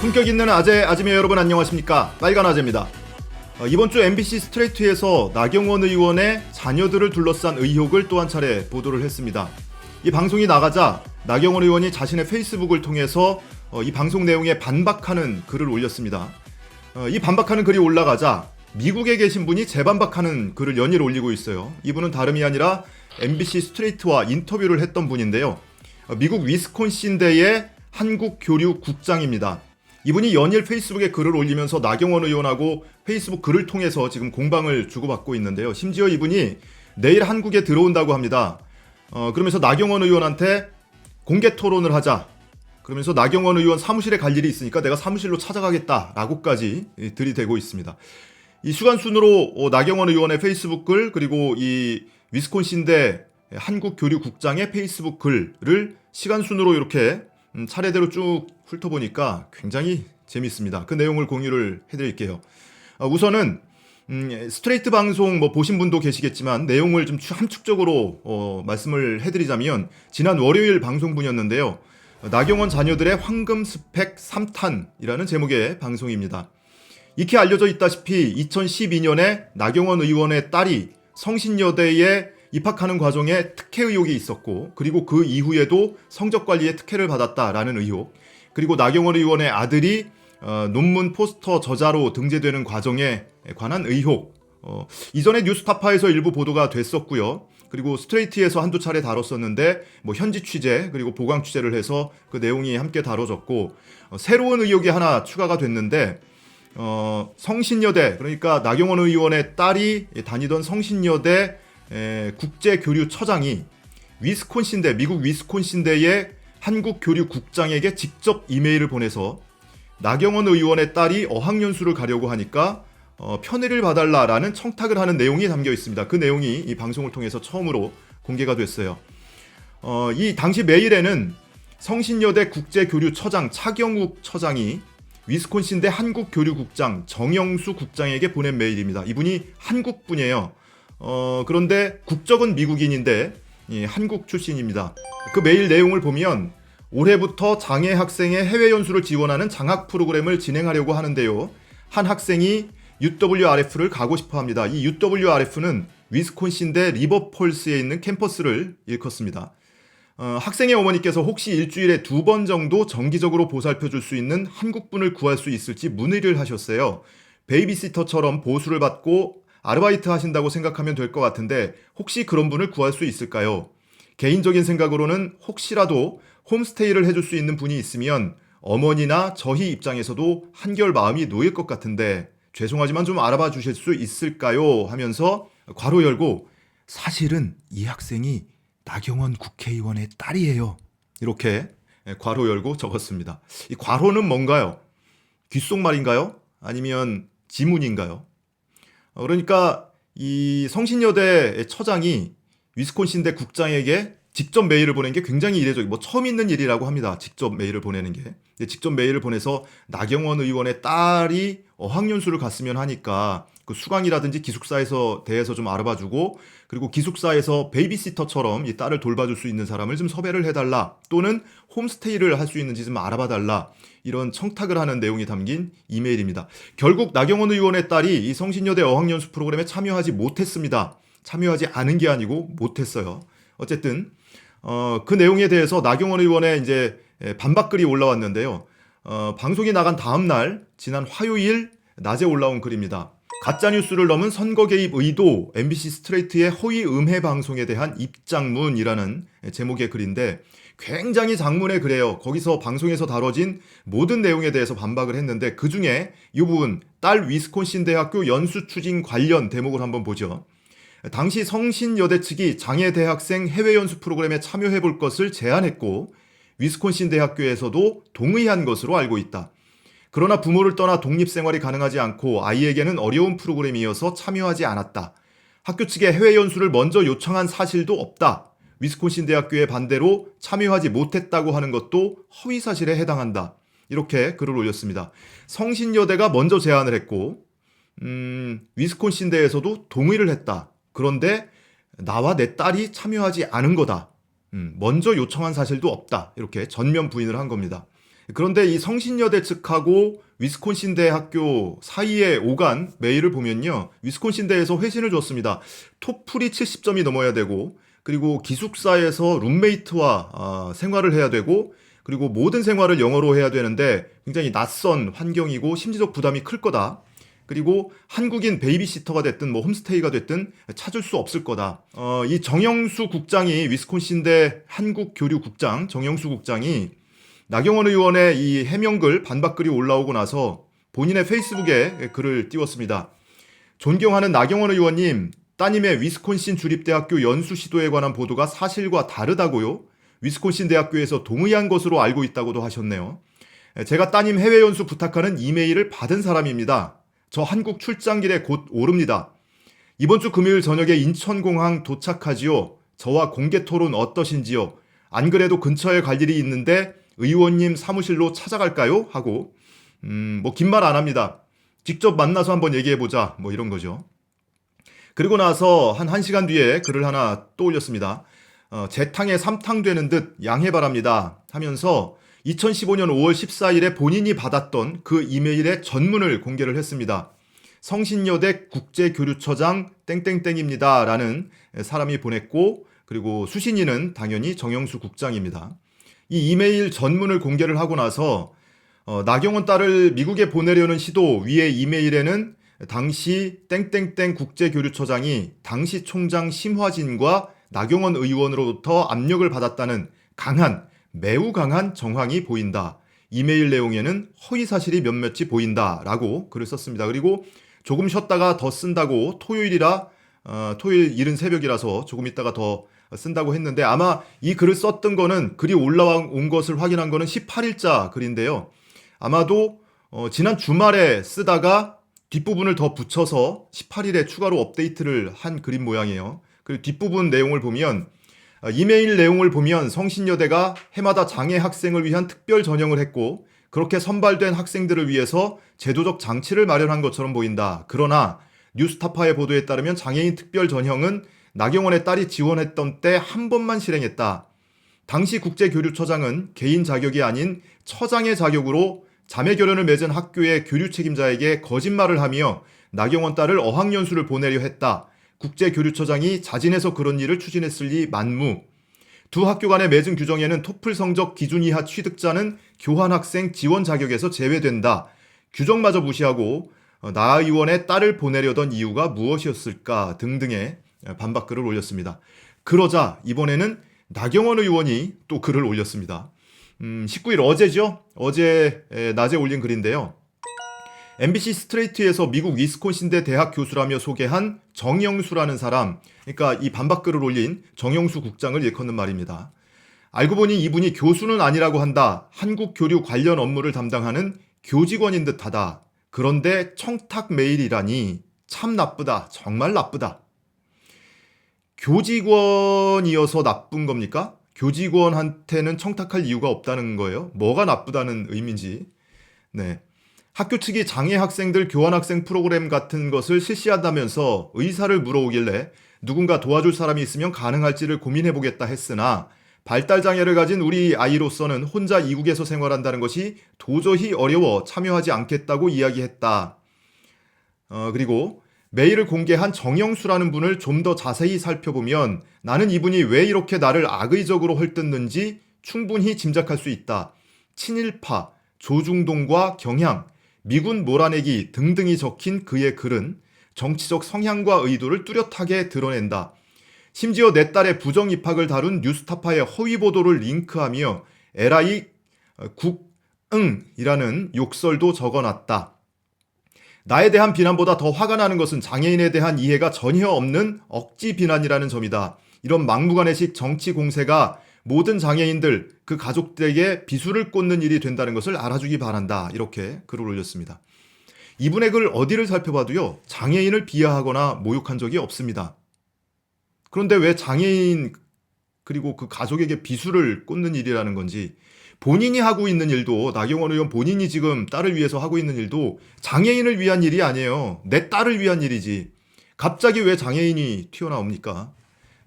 품격 있는 아재, 아지매 여러분 안녕하십니까? 빨간 아재입니다. 이번 주 MBC 스트레이트에서 나경원 의원의 자녀들을 둘러싼 의혹을 또 한 차례 보도를 했습니다. 이 방송이 나가자 나경원 의원이 자신의 페이스북을 통해서 이 방송 내용에 반박하는 글을 올렸습니다. 이 반박하는 글이 올라가자 미국에 계신 분이 재반박하는 글을 연이어 올리고 있어요. 이분은 다름이 아니라 MBC 스트레이트와 인터뷰를 했던 분인데요. 미국 위스콘신대의 한국교류 국장입니다. 이분이 연일 페이스북에 글을 올리면서 나경원 의원하고 페이스북 글을 통해서 지금 공방을 주고받고 있는데요. 심지어 이분이 내일 한국에 들어온다고 합니다. 그러면서 나경원 의원한테 공개 토론을 하자. 그러면서 나경원 의원 사무실에 갈 일이 있으니까 내가 사무실로 찾아가겠다라고까지 들이대고 있습니다. 이 주간순으로 나경원 의원의 페이스북 글 그리고 이 위스콘신대 한국교류국장의 페이스북 글을 시간순으로 이렇게 차례대로 쭉 훑어보니까 굉장히 재밌습니다. 그 내용을 공유를 해드릴게요. 우선은 스트레이트 방송 보신 분도 계시겠지만 내용을 좀 함축적으로 말씀을 해드리자면 지난 월요일 방송분이었는데요. 나경원 자녀들의 황금 스펙 3탄이라는 제목의 방송입니다. 익히 알려져 있다시피 2012년에 나경원 의원의 딸이 성신여대에 입학하는 과정에 특혜 의혹이 있었고, 그리고 그 이후에도 성적 관리에 특혜를 받았다라는 의혹, 그리고 나경원 의원의 아들이 논문 포스터 저자로 등재되는 과정에 관한 의혹, 이전에 뉴스타파에서 일부 보도가 됐었고요. 그리고 스트레이트에서 한두 차례 다뤘었는데 현지 취재 그리고 보강 취재를 해서 그 내용이 함께 다뤄졌고, 새로운 의혹이 하나 추가가 됐는데 성신여대, 그러니까 나경원 의원의 딸이 다니던 성신여대 국제교류처장이 위스콘신대, 미국 위스콘신대의 한국교류국장에게 직접 이메일을 보내서 나경원 의원의 딸이 어학연수를 가려고 하니까 편의를 봐달라라는 청탁을 하는 내용이 담겨 있습니다. 그 내용이 이 방송을 통해서 처음으로 공개가 됐어요. 이 당시 메일에는 성신여대 국제교류처장 차경욱 처장이 위스콘신대 한국교류국장 정영수 국장에게 보낸 메일입니다. 이분이 한국분이에요. 그런데 국적은 미국인인데 한국 출신입니다. 그 메일 내용을 보면 올해부터 장애 학생의 해외 연수를 지원하는 장학 프로그램을 진행하려고 하는데요. 한 학생이 UWRF를 가고 싶어 합니다. 이 UWRF는 위스콘신대 리버폴스에 있는 캠퍼스를 일컫습니다. 학생의 어머니께서 혹시 일주일에 2번 정도 정기적으로 보살펴 줄 수 있는 한국분을 구할 수 있을지 문의를 하셨어요. 베이비시터처럼 보수를 받고 아르바이트 하신다고 생각하면 될 것 같은데 혹시 그런 분을 구할 수 있을까요? 개인적인 생각으로는 혹시라도 홈스테이를 해줄 수 있는 분이 있으면 어머니나 저희 입장에서도 한결 마음이 놓일 것 같은데 죄송하지만 좀 알아봐 주실 수 있을까요? 하면서 괄호 열고 사실은 이 학생이 나경원 국회의원의 딸이에요. 이렇게 괄호 열고 적었습니다. 이 괄호는 뭔가요? 귓속말인가요? 아니면 지문인가요? 그러니까 이 성신여대 처장이 위스콘신대 국장에게 직접 메일을 보낸 게 굉장히 이례적이고 처음 있는 일이라고 합니다. 직접 메일을 보내는 게. 직접 메일을 보내서 나경원 의원의 딸이 어학연수를 갔으면 하니까 그 수강이라든지 기숙사에서 대해서 좀 알아봐주고, 그리고 기숙사에서 베이비시터처럼 이 딸을 돌봐줄 수 있는 사람을 좀 섭외를 해달라, 또는 홈스테이를 할 수 있는지 좀 알아봐달라, 이런 청탁을 하는 내용이 담긴 이메일입니다. 결국 나경원 의원의 딸이 이 성신여대 어학연수 프로그램에 참여하지 못했습니다. 참여하지 않은 게 아니고 못했어요. 어쨌든 그 내용에 대해서 나경원 의원의 이제 반박글이 올라왔는데요. 방송이 나간 다음 날 지난 화요일 낮에 올라온 글입니다. 가짜뉴스를 넘은 선거 개입 의도, MBC 스트레이트의 허위 음해 방송에 대한 입장문이라는 제목의 글인데 굉장히 장문의 글이에요. 거기서 방송에서 다뤄진 모든 내용에 대해서 반박을 했는데 그중에 이 부분, 딸 위스콘신 대학교 연수 추진 관련 대목을 한번 보죠. 당시 성신여대 측이 장애 대학생 해외 연수 프로그램에 참여해 볼 것을 제안했고 위스콘신 대학교에서도 동의한 것으로 알고 있다. 그러나 부모를 떠나 독립생활이 가능하지 않고 아이에게는 어려운 프로그램이어서 참여하지 않았다. 학교 측에 해외 연수를 먼저 요청한 사실도 없다. 위스콘신 대학교의 반대로 참여하지 못했다고 하는 것도 허위 사실에 해당한다. 이렇게 글을 올렸습니다. 성신여대가 먼저 제안을 했고 위스콘신대에서도 동의를 했다. 그런데 나와 내 딸이 참여하지 않은 거다. 먼저 요청한 사실도 없다. 이렇게 전면 부인을 한 겁니다. 그런데 이 성신여대 측하고 위스콘신 대학교 사이에 오간 메일을 보면요. 위스콘신대에서 회신을 줬습니다. 토플이 70점이 넘어야 되고, 그리고 기숙사에서 룸메이트와 생활을 해야 되고, 그리고 모든 생활을 영어로 해야 되는데 굉장히 낯선 환경이고 심리적 부담이 클 거다. 그리고 한국인 베이비시터가 됐든 뭐 홈스테이가 됐든 찾을 수 없을 거다. 이 정영수 국장이 위스콘신대 한국교류국장 정영수 국장이 나경원 의원의 이 해명글 반박글이 올라오고 나서 본인의 페이스북에 글을 띄웠습니다. 존경하는 나경원 의원님, 따님의 위스콘신 주립대학교 연수 시도에 관한 보도가 사실과 다르다고요? 위스콘신 대학교에서 동의한 것으로 알고 있다고도 하셨네요. 제가 따님 해외 연수 부탁하는 이메일을 받은 사람입니다. 저 한국 출장길에 곧 오릅니다. 이번 주 금요일 저녁에 인천공항 도착하지요. 저와 공개 토론 어떠신지요? 안 그래도 근처에 갈 일이 있는데 의원님 사무실로 찾아갈까요? 하고 뭐 긴 말 안 합니다. 직접 만나서 한번 얘기해보자. 뭐 이런 거죠. 그리고 나서 한 1시간 뒤에 글을 하나 또 올렸습니다. 재탕에 삼탕되는 듯 양해 바랍니다 하면서 2015년 5월 14일에 본인이 받았던 그 이메일의 전문을 공개를 했습니다. 성신여대 국제교류처장 땡땡땡입니다 라는 사람이 보냈고, 그리고 수신인은 당연히 정영수 국장입니다. 이 이메일 전문을 공개를 하고 나서 나경원 딸을 미국에 보내려는 시도 위의 이메일에는 당시 땡땡땡 국제교류처장이 당시 총장 심화진과 나경원 의원으로부터 압력을 받았다는 매우 강한 정황이 보인다. 이메일 내용에는 허위 사실이 몇몇이 보인다라고 글을 썼습니다. 그리고 조금 쉬었다가 더 쓴다고 토요일 이른 새벽이라서 조금 있다가 더 쓴다고 했는데, 아마 이 글을 썼던 거는 글이 올라온 것을 확인한 거는 18일자 글인데요. 아마도 지난 주말에 쓰다가 뒷부분을 더 붙여서 18일에 추가로 업데이트를 한 글인 모양이에요. 그리고 뒷부분 내용을 보면, 이메일 내용을 보면 성신여대가 해마다 장애 학생을 위한 특별 전형을 했고 그렇게 선발된 학생들을 위해서 제도적 장치를 마련한 것처럼 보인다. 그러나 뉴스타파의 보도에 따르면 장애인 특별 전형은 나경원의 딸이 지원했던 때 한 번만 실행했다. 당시 국제교류처장은 개인 자격이 아닌 처장의 자격으로 자매 결연을 맺은 학교의 교류 책임자에게 거짓말을 하며 나경원 딸을 어학연수를 보내려 했다. 국제교류처장이 자진해서 그런 일을 추진했을 리 만무. 두 학교 간의 맺은 규정에는 토플 성적 기준 이하 취득자는 교환학생 지원 자격에서 제외된다. 규정마저 무시하고 나 의원의 딸을 보내려던 이유가 무엇이었을까 등등의 반박글을 올렸습니다. 그러자 이번에는 나경원 의원이 또 글을 올렸습니다. 19일 어제죠? 어제 낮에 올린 글인데요. MBC 스트레이트에서 미국 위스콘신대 대학 교수라며 소개한 정영수라는 사람, 그러니까 이 반박글을 올린 정영수 국장을 일컫는 말입니다. 알고 보니 이분이 교수는 아니라고 한다. 한국 교류 관련 업무를 담당하는 교직원인 듯하다. 그런데 청탁 메일이라니 참 나쁘다. 정말 나쁘다. 교직원이어서 나쁜 겁니까? 교직원한테는 청탁할 이유가 없다는 거예요. 뭐가 나쁘다는 의미인지. 네. 학교 측이 장애 학생들 교환학생 프로그램 같은 것을 실시한다면서 의사를 물어오길래 누군가 도와줄 사람이 있으면 가능할지를 고민해보겠다 했으나 발달장애를 가진 우리 아이로서는 혼자 이국에서 생활한다는 것이 도저히 어려워 참여하지 않겠다고 이야기했다. 그리고 메일을 공개한 정영수라는 분을 좀 더 자세히 살펴보면 나는 이분이 왜 이렇게 나를 악의적으로 헐뜯는지 충분히 짐작할 수 있다. 친일파, 조중동과 경향, 미군 몰아내기 등등이 적힌 그의 글은 정치적 성향과 의도를 뚜렷하게 드러낸다. 심지어 내 딸의 부정 입학을 다룬 뉴스타파의 허위 보도를 링크하며 LI 국응이라는 욕설도 적어놨다. 나에 대한 비난보다 더 화가 나는 것은 장애인에 대한 이해가 전혀 없는 억지 비난이라는 점이다. 이런 막무가내식 정치 공세가 모든 장애인들, 그 가족들에게 비수를 꽂는 일이 된다는 것을 알아주기 바란다. 이렇게 글을 올렸습니다. 이분의 글 어디를 살펴봐도요, 장애인을 비하하거나 모욕한 적이 없습니다. 그런데 왜 장애인 그리고 그 가족에게 비수를 꽂는 일이라는 건지, 본인이 하고 있는 일도, 나경원 의원 본인이 지금 딸을 위해서 하고 있는 일도 장애인을 위한 일이 아니에요. 내 딸을 위한 일이지. 갑자기 왜 장애인이 튀어나옵니까?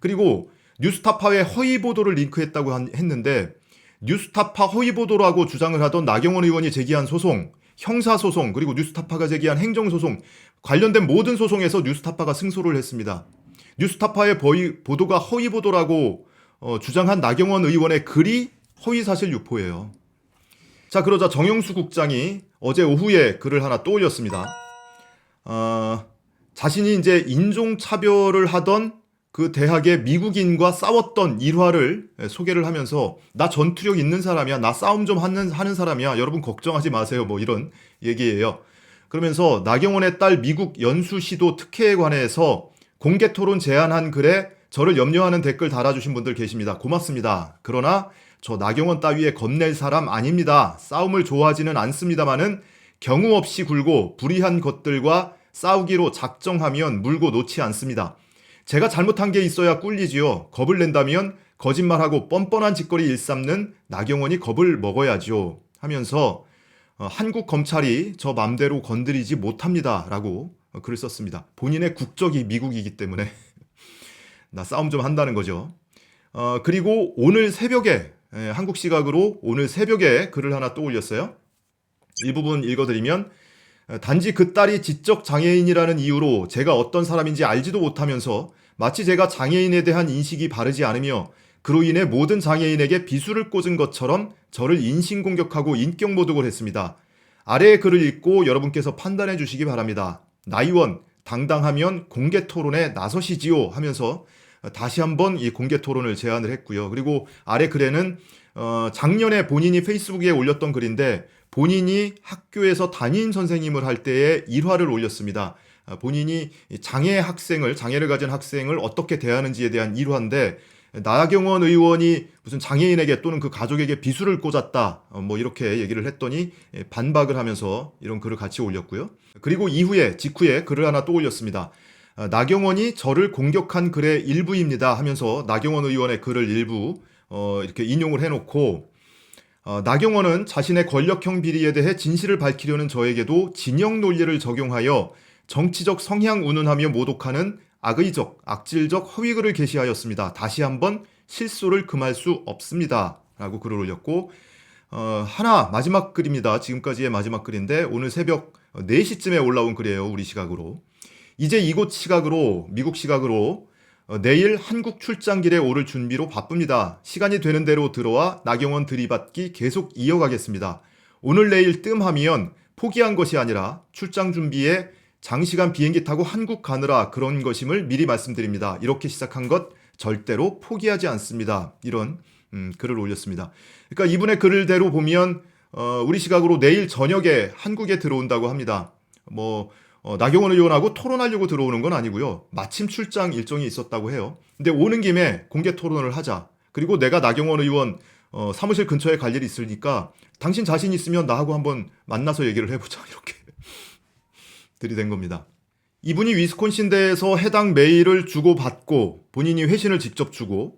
그리고 뉴스타파의 허위 보도를 링크했다고 했는데, 뉴스타파 허위보도라고 주장을 하던 나경원 의원이 제기한 소송, 형사소송, 그리고 뉴스타파가 제기한 행정소송, 관련된 모든 소송에서 뉴스타파가 승소를 했습니다. 뉴스타파의 보도가 허위보도라고 주장한 나경원 의원의 글이 허위사실 유포예요. 자, 그러자 정영수 국장이 어제 오후에 글을 하나 또 올렸습니다. 자신이 이제 인종차별을 하던 그 대학의 미국인과 싸웠던 일화를 소개를 하면서 나 전투력 있는 사람이야, 나 싸움 좀 하는 사람이야, 여러분 걱정하지 마세요, 뭐 이런 얘기예요. 그러면서 나경원의 딸 미국 연수시도 특혜에 관해서 공개 토론 제안한 글에 저를 염려하는 댓글 달아주신 분들 계십니다. 고맙습니다. 그러나 저 나경원 따위에 겁낼 사람 아닙니다. 싸움을 좋아하지는 않습니다마는 경우 없이 굴고 불의한 것들과 싸우기로 작정하면 물고 놓지 않습니다. 제가 잘못한 게 있어야 꿀리지요. 겁을 낸다면 거짓말하고 뻔뻔한 짓거리 일삼는 나경원이 겁을 먹어야죠. 하면서 한국 검찰이 저 맘대로 건드리지 못합니다. 라고 글을 썼습니다. 본인의 국적이 미국이기 때문에 나 싸움 좀 한다는 거죠. 그리고 오늘 새벽에 한국 시각으로 오늘 새벽에 글을 하나 또 올렸어요. 일부분 읽어드리면 단지 그 딸이 지적 장애인이라는 이유로 제가 어떤 사람인지 알지도 못하면서 마치 제가 장애인에 대한 인식이 바르지 않으며 그로 인해 모든 장애인에게 비수를 꽂은 것처럼 저를 인신공격하고 인격모독을 했습니다. 아래의 글을 읽고 여러분께서 판단해 주시기 바랍니다. 나의원 당당하면 공개 토론에 나서시지요 하면서 다시 한번 이 공개 토론을 제안을 했고요. 그리고 아래 글에는 작년에 본인이 페이스북에 올렸던 글인데 본인이 학교에서 담임 선생님을 할 때의 일화를 올렸습니다. 본인이 장애를 가진 학생을 어떻게 대하는지에 대한 일화인데 나경원 의원이 무슨 장애인에게 또는 그 가족에게 비수를 꽂았다 뭐 이렇게 얘기를 했더니 반박을 하면서 이런 글을 같이 올렸고요. 그리고 직후에 글을 하나 또 올렸습니다. 나경원이 저를 공격한 글의 일부입니다 하면서 나경원 의원의 글을 일부 이렇게 인용을 해놓고 나경원은 자신의 권력형 비리에 대해 진실을 밝히려는 저에게도 진영 논리를 적용하여 정치적 성향 운운하며 모독하는 악의적, 악질적 허위글을 게시하였습니다. 다시 한번 실소를 금할 수 없습니다. 라고 글을 올렸고 마지막 글입니다. 지금까지의 마지막 글인데 오늘 새벽 4시쯤에 올라온 글이에요. 우리 시각으로. 이제 이곳 시각으로 미국 시각으로 내일 한국 출장길에 오를 준비로 바쁩니다. 시간이 되는 대로 들어와 나경원 들이받기 계속 이어가겠습니다. 오늘 내일 뜸하면 포기한 것이 아니라 출장 준비에 장시간 비행기 타고 한국 가느라 그런 것임을 미리 말씀드립니다. 이렇게 시작한 것 절대로 포기하지 않습니다. 이런 글을 올렸습니다. 그러니까 이분의 글대로 보면 우리 시각으로 내일 저녁에 한국에 들어온다고 합니다. 나경원 의원하고 토론하려고 들어오는 건 아니고요. 마침 출장 일정이 있었다고 해요. 근데 오는 김에 공개 토론을 하자. 그리고 내가 나경원 의원 사무실 근처에 갈 일이 있으니까 당신 자신 있으면 나하고 한번 만나서 얘기를 해보자. 이렇게 들이댄 겁니다. 이분이 위스콘신대에서 해당 메일을 주고받고 본인이 회신을 직접 주고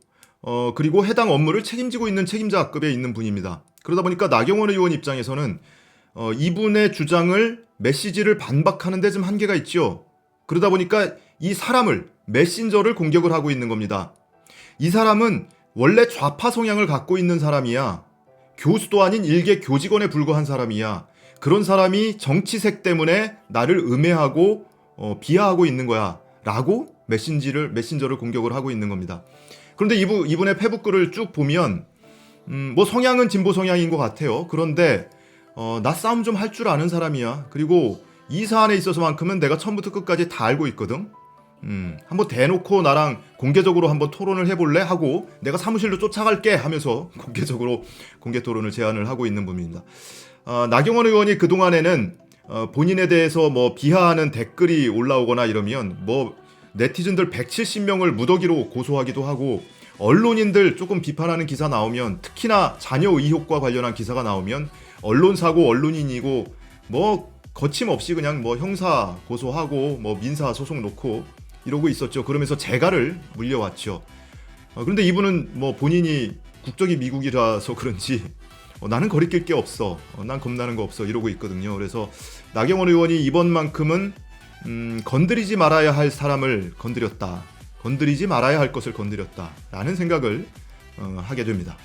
그리고 해당 업무를 책임지고 있는 책임자급에 있는 분입니다. 그러다 보니까 나경원 의원 입장에서는 이분의 주장을 메시지를 반박하는 데 좀 한계가 있죠. 그러다 보니까 이 사람을 메신저를 공격을 하고 있는 겁니다. 이 사람은 원래 좌파 성향을 갖고 있는 사람이야. 교수도 아닌 일개 교직원에 불과한 사람이야. 그런 사람이 정치색 때문에 나를 음해하고 비하하고 있는 거야. 라고 메신저를 공격을 하고 있는 겁니다. 그런데 이분의 페북 글을 쭉 보면 성향은 진보 성향인 것 같아요. 그런데 나 싸움 좀 할 줄 아는 사람이야. 그리고 이 사안에 있어서만큼은 내가 처음부터 끝까지 다 알고 있거든. 한번 대놓고 나랑 공개적으로 한번 토론을 해볼래? 하고 내가 사무실로 쫓아갈게 하면서 공개적으로 공개 토론을 제안을 하고 있는 분입니다. 나경원 의원이 그동안에는 본인에 대해서 비하하는 댓글이 올라오거나 이러면 네티즌들 170명을 무더기로 고소하기도 하고 언론인들 조금 비판하는 기사 나오면 특히나 자녀 의혹과 관련한 기사가 나오면 언론사고 언론인이고 거침없이 그냥 형사 고소하고 민사 소송 놓고 이러고 있었죠. 그러면서 재갈을 물려왔죠. 그런데 이분은 본인이 국적이 미국이라서 그런지 나는 거리낄 게 없어. 난 겁나는 거 없어. 이러고 있거든요. 그래서 나경원 의원이 이번만큼은 건드리지 말아야 할 사람을 건드렸다. 건드리지 말아야 할 것을 건드렸다. 라는 생각을 하게 됩니다.